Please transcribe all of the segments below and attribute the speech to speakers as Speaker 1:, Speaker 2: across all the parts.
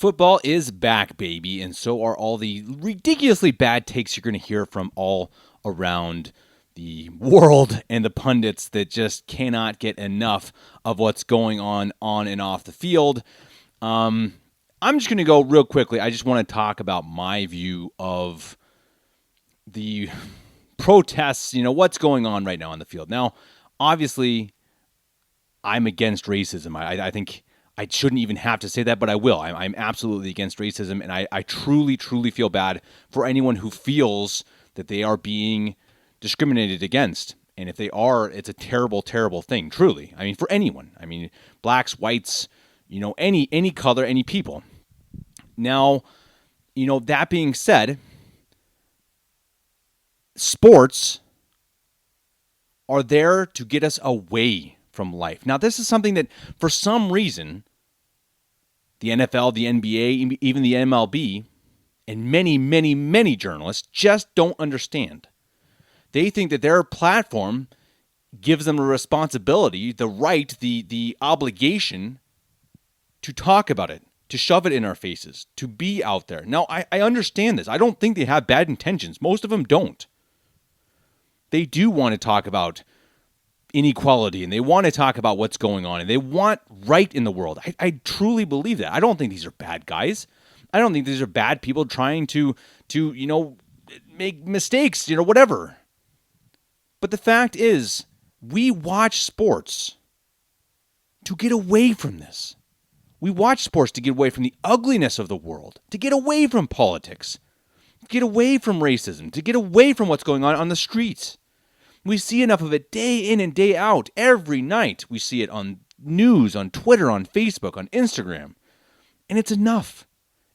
Speaker 1: Football is back, baby, and so are all the ridiculously bad takes you're going to hear from all around the world and the pundits that just cannot get enough of what's going on and off the field. I'm just going to go real quickly. I just want to talk about my view of the protests, what's going on right now on the field. Now, obviously, I'm against racism. I think I shouldn't even have to say that, but I will. I'm absolutely against racism, and I truly, truly feel bad for anyone who feels that they are being discriminated against. And if they are, it's a terrible, terrible thing, truly. I mean, for anyone. I mean, blacks, whites, any color, any people. Now, that being said, sports are there to get us away from life. Now, this is something that, for some reason, the NFL, the NBA, even the MLB, and many, many, many journalists just don't understand. They think that their platform gives them the responsibility, the right, the obligation to talk about it, to shove it in our faces, to be out there. Now, I understand this. I don't think they have bad intentions. Most of them don't. They do want to talk about inequality, and they want to talk about what's going on, and they want right in the world. I truly believe that. I don't think these are bad guys. I don't think these are bad people trying to make mistakes, whatever. But the fact is, we watch sports to get away from this. We watch sports to get away from the ugliness of the world, to get away from politics, to get away from racism, to get away from what's going on the streets. We see enough of it day in and day out. Every night we see it on news, on Twitter, on Facebook, on Instagram. And it's enough.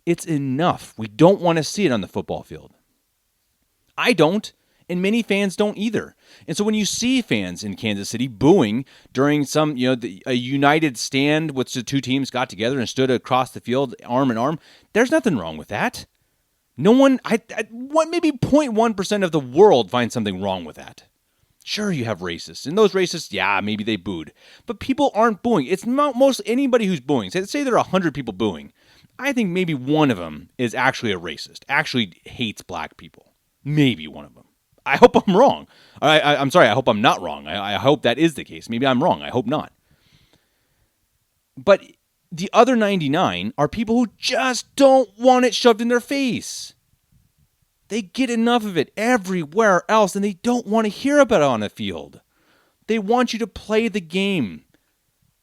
Speaker 1: It's enough. We don't want to see it on the football field. I don't, and many fans don't either. And so when you see fans in Kansas City booing during some, a united stand, which the two teams got together and stood across the field arm in arm, there's nothing wrong with that. No one, maybe 0.1% of the world finds something wrong with that. Sure, you have racists, and those racists, yeah, maybe they booed. But people aren't booing. It's not most anybody who's booing. Say there are 100 people booing. I think maybe one of them is actually a racist, actually hates black people. Maybe one of them. I hope I'm wrong. I'm sorry, I hope I'm not wrong. I hope that is the case. Maybe I'm wrong. I hope not. But the other 99 are people who just don't want it shoved in their face. They get enough of it everywhere else, and they don't want to hear about it on the field. They want you to play the game.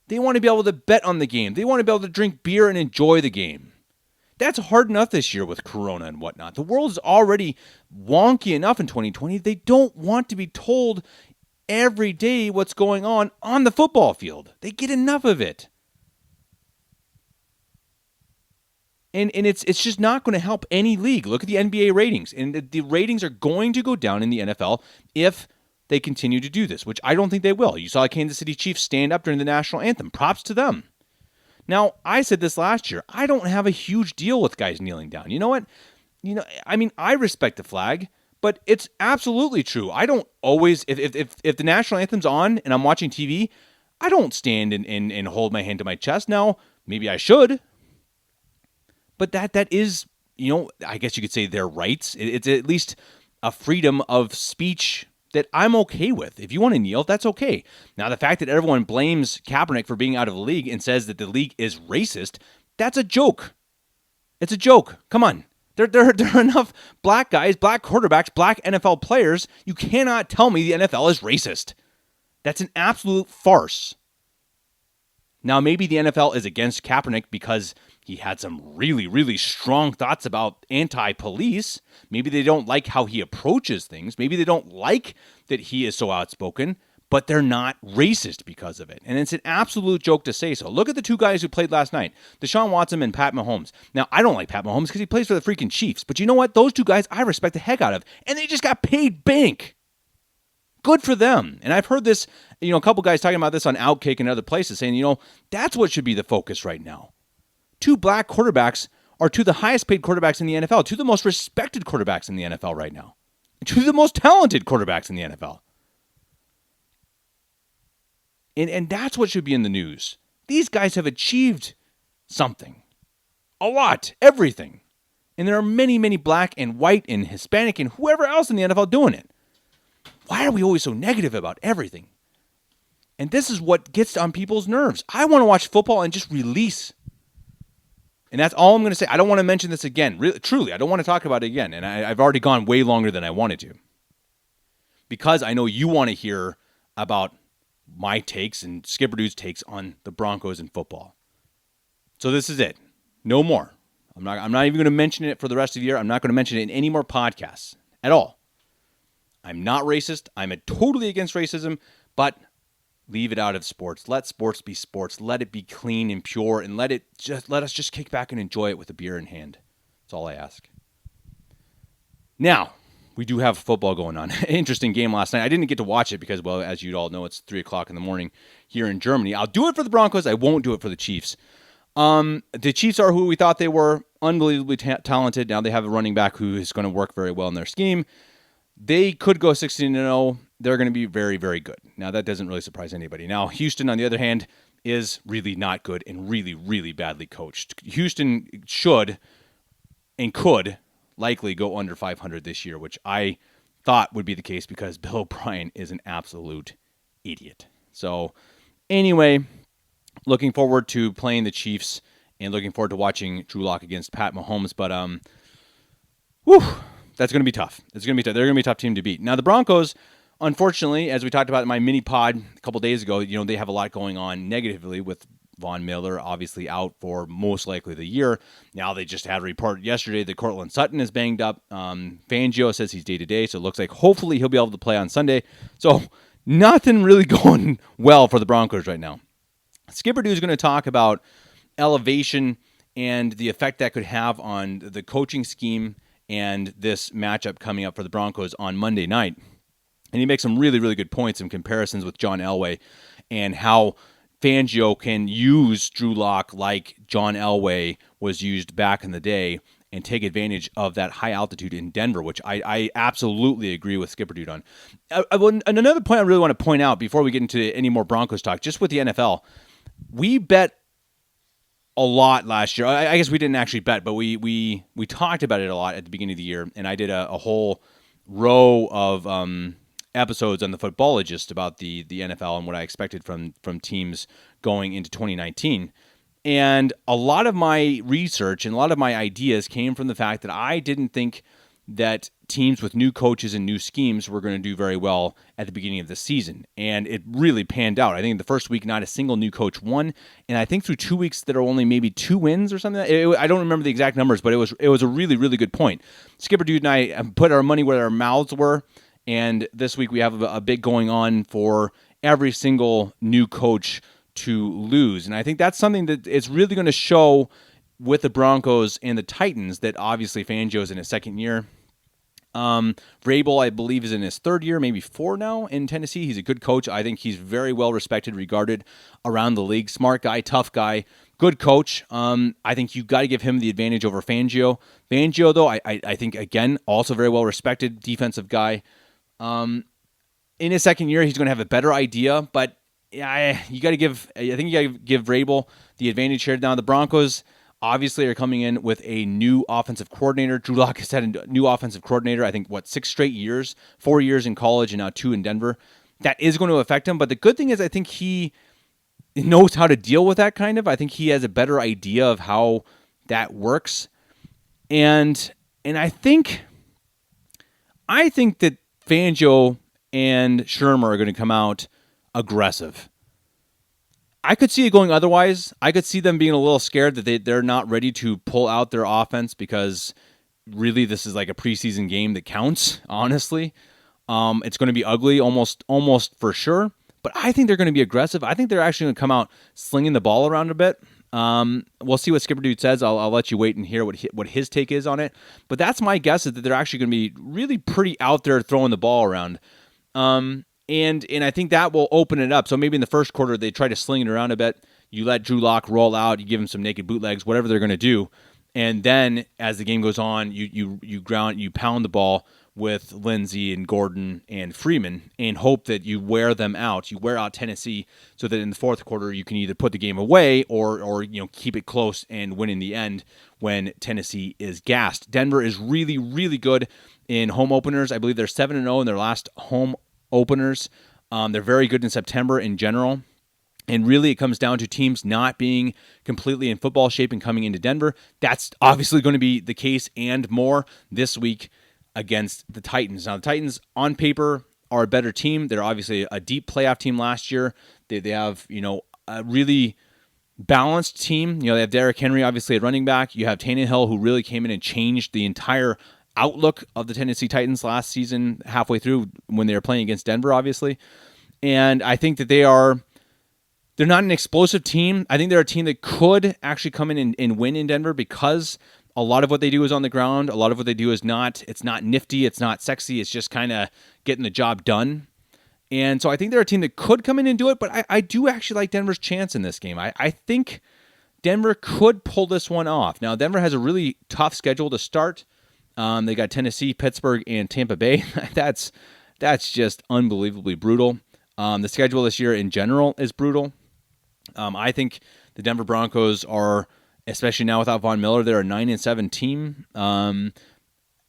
Speaker 1: They want to be able to bet on the game. They want to be able to drink beer and enjoy the game. That's hard enough this year with Corona and whatnot. The world is already wonky enough in 2020. They don't want to be told every day what's going on the football field. They get enough of it. And it's just not going to help any league. Look at the NBA ratings. And the ratings are going to go down in the NFL if they continue to do this, which I don't think they will. You saw the Kansas City Chiefs stand up during the national anthem. Props to them. Now, I said this last year. I don't have a huge deal with guys kneeling down. You know what? I respect the flag, but it's absolutely true. I don't always, if the national anthem's on and I'm watching TV, I don't stand and hold my hand to my chest. Now, maybe I should. But that is, I guess you could say their rights. It's at least a freedom of speech that I'm okay with. If you want to kneel, that's okay. Now, the fact that everyone blames Kaepernick for being out of the league and says that the league is racist, that's a joke. It's a joke. Come on. There are enough black guys, black quarterbacks, black NFL players. You cannot tell me the NFL is racist. That's an absolute farce. Now, maybe the NFL is against Kaepernick because he had some really, really strong thoughts about anti-police. Maybe they don't like how he approaches things. Maybe they don't like that he is so outspoken, but they're not racist because of it. And it's an absolute joke to say so. Look at the two guys who played last night, Deshaun Watson and Pat Mahomes. Now, I don't like Pat Mahomes because he plays for the freaking Chiefs. But you know what? Those two guys I respect the heck out of. And they just got paid bank. Good for them. And I've heard this, a couple guys talking about this on Outkick and other places saying, that's what should be the focus right now. Two black quarterbacks are two of the highest paid quarterbacks in the NFL, two of the most respected quarterbacks in the NFL right now, two of the most talented quarterbacks in the NFL. And that's what should be in the news. These guys have achieved something. A lot. Everything. And there are many, many black and white and Hispanic and whoever else in the NFL doing it. Why are we always so negative about everything? And this is what gets on people's nerves. I want to watch football and just release. And that's all I'm going to say. I don't want to mention this again. Really, truly, I don't want to talk about it again. And I've already gone way longer than I wanted to. Because I know you want to hear about my takes and Skipper Dude's takes on the Broncos and football. So this is it. No more. I'm not even going to mention it for the rest of the year. I'm not going to mention it in any more podcasts at all. I'm not racist. I'm totally against racism, but leave it out of sports. Let sports be sports. Let it be clean and pure, and let us just kick back and enjoy it with a beer in hand. That's all I ask. Now, we do have football going on. Interesting game last night. I didn't get to watch it because, well, as you all know, it's 3 o'clock in the morning here in Germany. I'll do it for the Broncos. I won't do it for the Chiefs. The Chiefs are who we thought they were, unbelievably talented. Now they have a running back who is going to work very well in their scheme. They could go 16-0. They're going to be very, very good. Now, that doesn't really surprise anybody. Now, Houston, on the other hand, is really not good and really, really badly coached. Houston should and could likely go under 500 this year, which I thought would be the case because Bill O'Brien is an absolute idiot. So, anyway, looking forward to playing the Chiefs and looking forward to watching Drew Lock against Pat Mahomes. But, that's going to be tough. It's going to be tough. They're going to be a tough team to beat. Now, the Broncos, unfortunately, as we talked about in my mini pod a couple days ago, they have a lot going on negatively with Von Miller, obviously out for most likely the year. Now, they just had a report yesterday that Cortland Sutton is banged up. Fangio says he's day-to-day, so it looks like hopefully he'll be able to play on Sunday. So, nothing really going well for the Broncos right now. Skipper Dude is going to talk about elevation and the effect that could have on the coaching scheme and this matchup coming up for the Broncos on Monday night. And he makes some really, really good points and comparisons with John Elway and how Fangio can use Drew Lock like John Elway was used back in the day and take advantage of that high altitude in Denver, which I absolutely agree with Skipper Dude on. And another point I really want to point out before we get into any more Broncos talk, just with the NFL, we bet a lot last year. I guess we didn't actually bet, but we talked about it a lot at the beginning of the year, and I did a whole row of episodes on the Footballogist about the NFL and what I expected from teams going into 2019. And a lot of my research and a lot of my ideas came from the fact that I didn't think that teams with new coaches and new schemes were going to do very well at the beginning of the season. And it really panned out. I think in the first week, not a single new coach won. And I think through 2 weeks, there are only maybe 2 wins or something. I don't remember the exact numbers, but it was a really, really good point. Skipper Dude and I put our money where our mouths were. And this week we have a big going on for every single new coach to lose. And I think that's something that is really going to show with the Broncos and the Titans that obviously Fangio is in his second year. Vrabel, I believe, is in his third year, maybe 4 now in Tennessee. He's a good coach. I think he's very well respected, regarded around the league. Smart guy, tough guy, good coach. I think you've got to give him the advantage over Fangio. Fangio, though, I think, again, also very well respected defensive guy. In his second year, he's going to have a better idea, but I think you got to give Vrabel the advantage here. Now, the Broncos obviously are coming in with a new offensive coordinator. Drew Lock has had a new offensive coordinator, I think, 6 straight years, 4 years in college and now 2 in Denver. That is going to affect him, but the good thing is I think he knows how to deal with that kind of. I think he has a better idea of how that works. And I think that Fangio and Shermer are going to come out aggressive. I could see it going otherwise. I could see them being a little scared that they're not ready to pull out their offense because really this is like a preseason game that counts, honestly. It's going to be ugly almost for sure. But I think they're going to be aggressive. I think they're actually going to come out slinging the ball around a bit. We'll see what Skipper Dude says. I'll let you wait and hear what his take is on it. But that's my guess, is that they're actually going to be really pretty out there throwing the ball around. And I think that will open it up. So maybe in the first quarter, they try to sling it around a bit. You let Drew Lock roll out. You give him some naked bootlegs, whatever they're going to do. And then as the game goes on, you pound the ball with Lindsey and Gordon and Freeman and hope that you wear them out. You wear out Tennessee so that in the fourth quarter you can either put the game away or keep it close and win in the end when Tennessee is gassed. Denver is really, really good in home openers. I believe they're 7-0 in their last home openers. They're very good in September in general. And really, it comes down to teams not being completely in football shape and coming into Denver. That's obviously going to be the case and more this week against the Titans. Now, the Titans, on paper, are a better team. They're obviously a deep playoff team last year. They have, a really balanced team. They have Derrick Henry, obviously, at running back. You have Tannehill, who really came in and changed the entire outlook of the Tennessee Titans last season, halfway through when they were playing against Denver, obviously. And I think that they're not an explosive team. I think they're a team that could actually come in and win in Denver because a lot of what they do is on the ground. A lot of what they do is it's not nifty. It's not sexy. It's just kind of getting the job done. And so I think they're a team that could come in and do it, but I do actually like Denver's chance in this game. I think Denver could pull this one off. Now, Denver has a really tough schedule to start. They got Tennessee, Pittsburgh, and Tampa Bay. That's just unbelievably brutal. The schedule this year in general is brutal. I think the Denver Broncos are, especially now without Von Miller, they're a 9-7 team.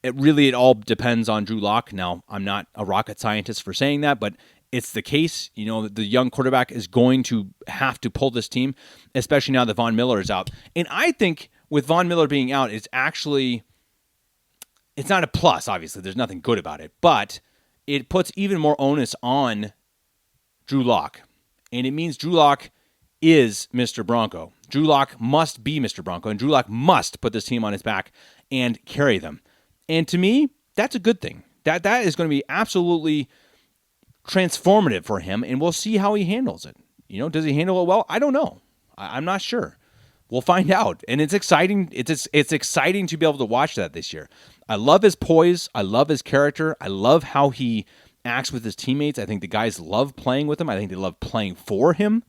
Speaker 1: It all depends on Drew Lock. Now, I'm not a rocket scientist for saying that, but it's the case. The young quarterback is going to have to pull this team, especially now that Von Miller is out. And I think with Von Miller being out, it's not a plus, obviously. There's nothing good about it, but it puts even more onus on Drew Lock. And it means Drew Lock is Mr. Bronco. Drew Lock must be Mr. Bronco, and Drew Lock must put this team on his back and carry them. And to me, that's a good thing. That is going to be absolutely transformative for him, and we'll see how he handles it. Does he handle it well? I don't know. I'm not sure. We'll find out. And it's exciting. It's exciting to be able to watch that this year. I love his poise. I love his character. I love how he acts with his teammates. I think the guys love playing with him. I think they love playing for him.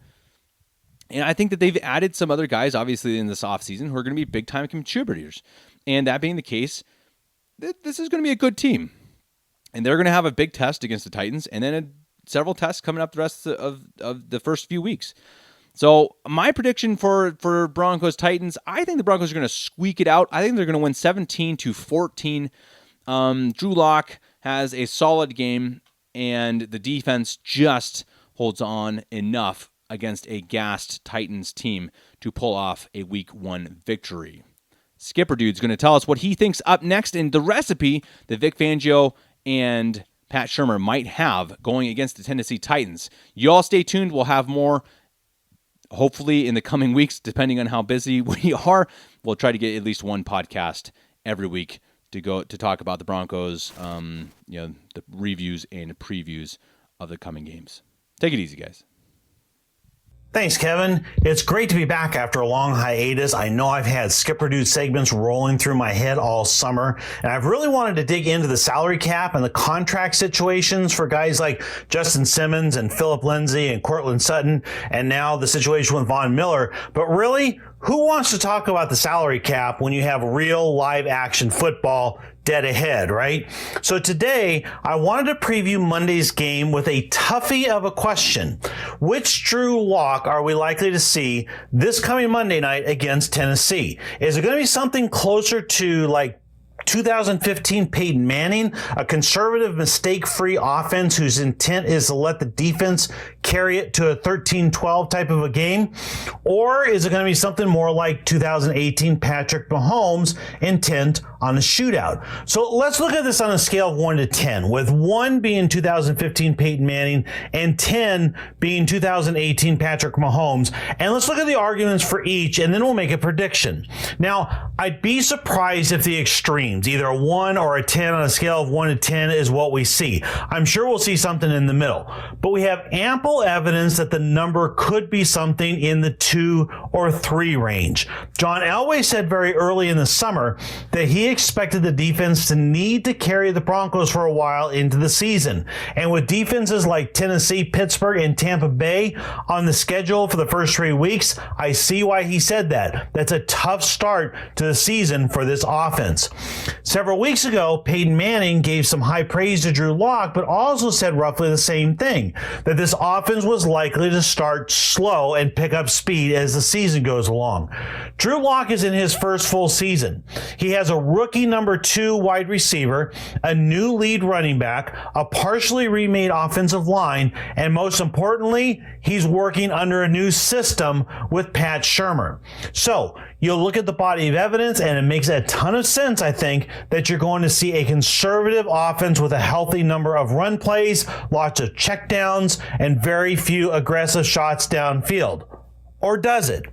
Speaker 1: And I think that they've added some other guys, obviously, in this offseason who are going to be big-time contributors. And that being the case, this is going to be a good team. And they're going to have a big test against the Titans and then several tests coming up the rest of the first few weeks. So my prediction for Broncos-Titans, I think the Broncos are going to squeak it out. I think they're going to win 17-14. Drew Lock has a solid game, and the defense just holds on enough against a gassed Titans team to pull off a Week 1 victory. Skipper Dude's going to tell us what he thinks up next in the recipe that Vic Fangio and Pat Shurmur might have going against the Tennessee Titans. You all stay tuned. We'll have more, hopefully, in the coming weeks, depending on how busy we are. We'll try to get at least one podcast every week to talk about the Broncos, the reviews and previews of the coming games. Take it easy, guys.
Speaker 2: Thanks, Kevin. It's great to be back after a long hiatus. I know I've had Skipper Dude segments rolling through my head all summer, and I've really wanted to dig into the salary cap and the contract situations for guys like Justin Simmons and Phillip Lindsay and Courtland Sutton, and now the situation with Von Miller. But really, who wants to talk about the salary cap when you have real live action football dead ahead, right? So today, I wanted to preview Monday's game with a toughie of a question. Which Drew Lock are we likely to see this coming Monday night against Tennessee? Is it going to be something closer to like 2015 Peyton Manning, a conservative, mistake-free offense whose intent is to let the defense carry it to a 13-12 type of a game? Or is it going to be something more like 2018 Patrick Mahomes, intent on a shootout? So let's look at this on a scale of 1 to 10, with 1 being 2015 Peyton Manning and 10 being 2018 Patrick Mahomes. And let's look at the arguments for each, and then we'll make a prediction. Now, I'd be surprised if the extremes, either a 1 or a 10 on a scale of 1 to 10, is what we see. I'm sure we'll see something in the middle. But we have ample evidence that the number could be something in the 2 or 3 range. John Elway said very early in the summer that he expected the defense to need to carry the Broncos for a while into the season. And with defenses like Tennessee, Pittsburgh, and Tampa Bay on the schedule for the first 3 weeks, I see why he said that. That's a tough start to the season for this offense. Several weeks ago, Peyton Manning gave some high praise to Drew Lock, but also said roughly the same thing, that this offense was likely to start slow and pick up speed as the season goes along. Drew Lock is in his first full season. He has a rookie number 2 wide receiver, a new lead running back, a partially remade offensive line, and most importantly, he's working under a new system with Pat Shurmur. So you'll look at the body of evidence, and it makes a ton of sense, I think, that you're going to see a conservative offense with a healthy number of run plays, lots of checkdowns, and very few aggressive shots downfield. Or does it?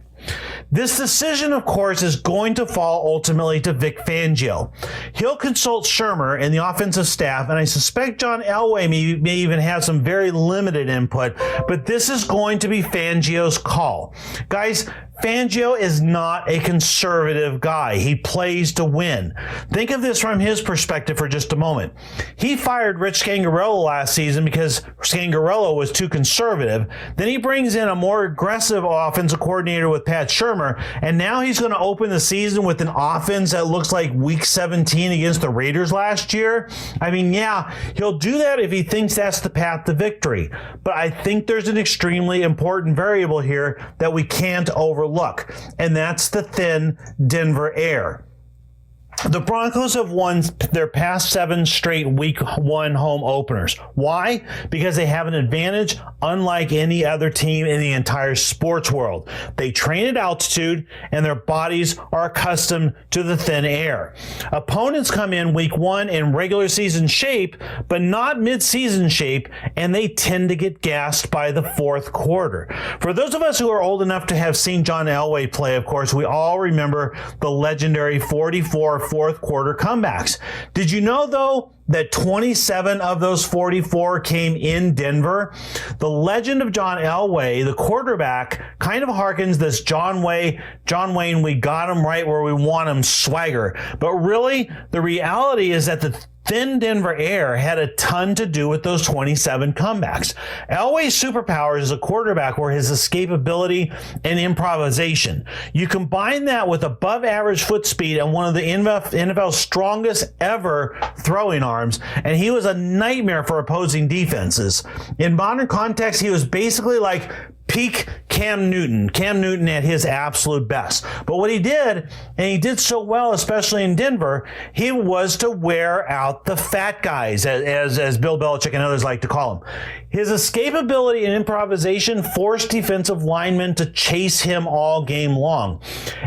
Speaker 2: This decision, of course, is going to fall ultimately to Vic Fangio. He'll consult Shurmur and the offensive staff, and I suspect John Elway may even have some very limited input, but this is going to be Fangio's call. Guys, Fangio is not a conservative guy. He plays to win. Think of this from his perspective for just a moment. He fired Rich Scangarello last season because Scangarello was too conservative. Then he brings in a more aggressive offensive coordinator with Pat Shurmur, and now he's going to open the season with an offense that looks like Week 17 against the Raiders last year. I mean, yeah, he'll do that if he thinks that's the path to victory. But I think there's an extremely important variable here that we can't overlook, and that's the thin Denver air. The Broncos have won their past 7 straight Week 1 home openers. Why? Because they have an advantage unlike any other team in the entire sports world. They train at altitude, and their bodies are accustomed to the thin air. Opponents come in Week 1 in regular season shape, but not mid-season shape, and they tend to get gassed by the fourth quarter. For those of us who are old enough to have seen John Elway play, of course, we all remember the legendary 44 fourth quarter comebacks. Did you know, though, that 27 of those 44 came in Denver? The legend of John Elway, the quarterback, kind of harkens this John Wayne, we got him right where we want him swagger. But really, the reality is that the thin Denver air had a ton to do with those 27 comebacks. Elway's superpowers as a quarterback were his escapability and improvisation. You combine that with above average foot speed and one of the NFL's strongest ever throwing arms, and he was a nightmare for opposing defenses. In modern context, he was basically like peak Cam Newton at his absolute best. But what he did, and he did so well, especially in Denver, he was to wear out the fat guys, as Bill Belichick and others like to call them. His escapability and improvisation forced defensive linemen to chase him all game long.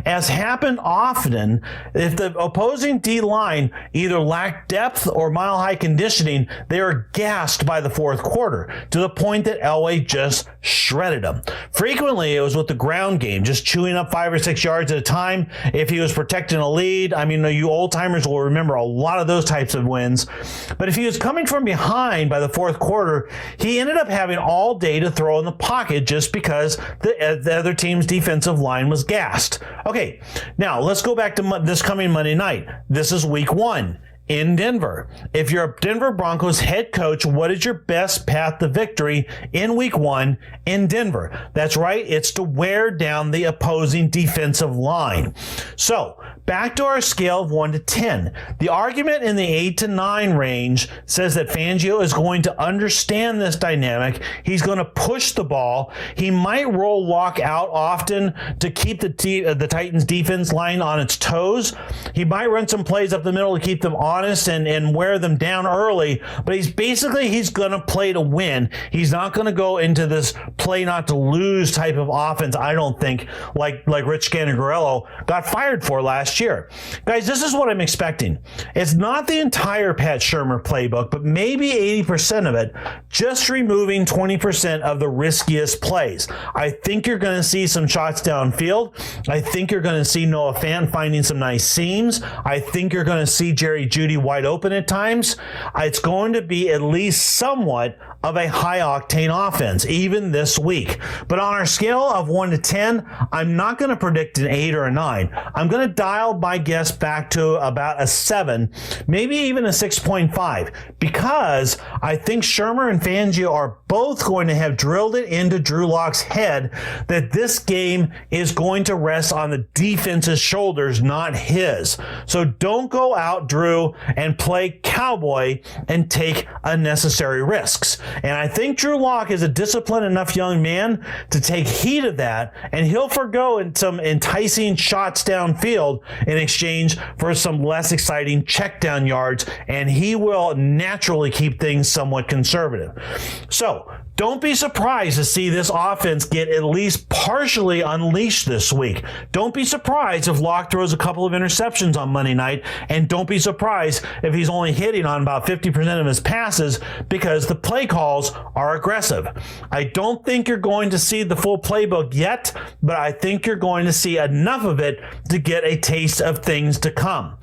Speaker 2: As happened often, if the opposing D-line either lacked depth or mile-high conditioning, they were gassed by the fourth quarter, to the point that Elway just shredded them. Frequently, it was with the ground game, just chewing up 5 or 6 yards at a time. If he was protecting a lead, I mean, you old-timers will remember a lot of those types of wins. But if he was coming from behind by the fourth quarter, he ended up having all day to throw in the pocket just because the other team's defensive line was gassed. Okay, now let's go back to this coming Monday night. This is Week 1. In Denver. If you're a Denver Broncos head coach, what is your best path to victory in Week 1 in Denver? That's right, it's to wear down the opposing defensive line. So, back to our scale of 1 to 10. The argument in the 8 to 9 range says that Fangio is going to understand this dynamic. He's going to push the ball. He might roll Lock out often to keep the Titans defense line on its toes. He might run some plays up the middle to keep them honest and wear them down early, but he's going to play to win. He's not going to go into this play not to lose type of offense, I don't think, like Rich Scangarello got fired for last year. Guys, this is what I'm expecting. It's not the entire Pat Shurmur playbook, but maybe 80% of it, just removing 20% of the riskiest plays. I think you're going to see some shots downfield. I think you're going to see Noah Fant finding some nice seams. I think you're going to see Jerry Jeudy duty wide open at times, it's going to be at least somewhat of a high-octane offense, even this week. But on our scale of 1 to 10, I'm not going to predict an 8 or a 9. I'm going to dial my guess back to about a 7, maybe even a 6.5, because I think Shermer and Fangio are both going to have drilled it into Drew Lock's head that this game is going to rest on the defense's shoulders, not his. So don't go out, Drew, and play cowboy and take unnecessary risks. And I think Drew Lock is a disciplined enough young man to take heed of that, and he'll forgo some enticing shots downfield in exchange for some less exciting check down yards, and he will naturally keep things somewhat conservative. So don't be surprised to see this offense get at least partially unleashed this week. Don't be surprised if Locke throws a couple of interceptions on Monday night, and don't be surprised if he's only hitting on about 50% of his passes because the play calls are aggressive. I don't think you're going to see the full playbook yet, but I think you're going to see enough of it to get a taste of things to come.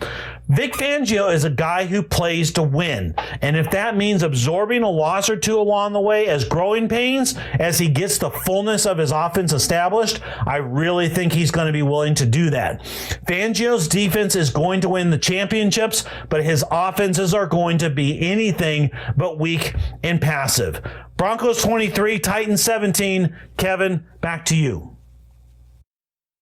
Speaker 2: Vic Fangio is a guy who plays to win, and if that means absorbing a loss or two along the way as growing pains as he gets the fullness of his offense established, I really think he's going to be willing to do that. Fangio's defense is going to win the championships, but his offenses are going to be anything but weak and passive. Broncos 23, Titans 17. Kevin, back to you.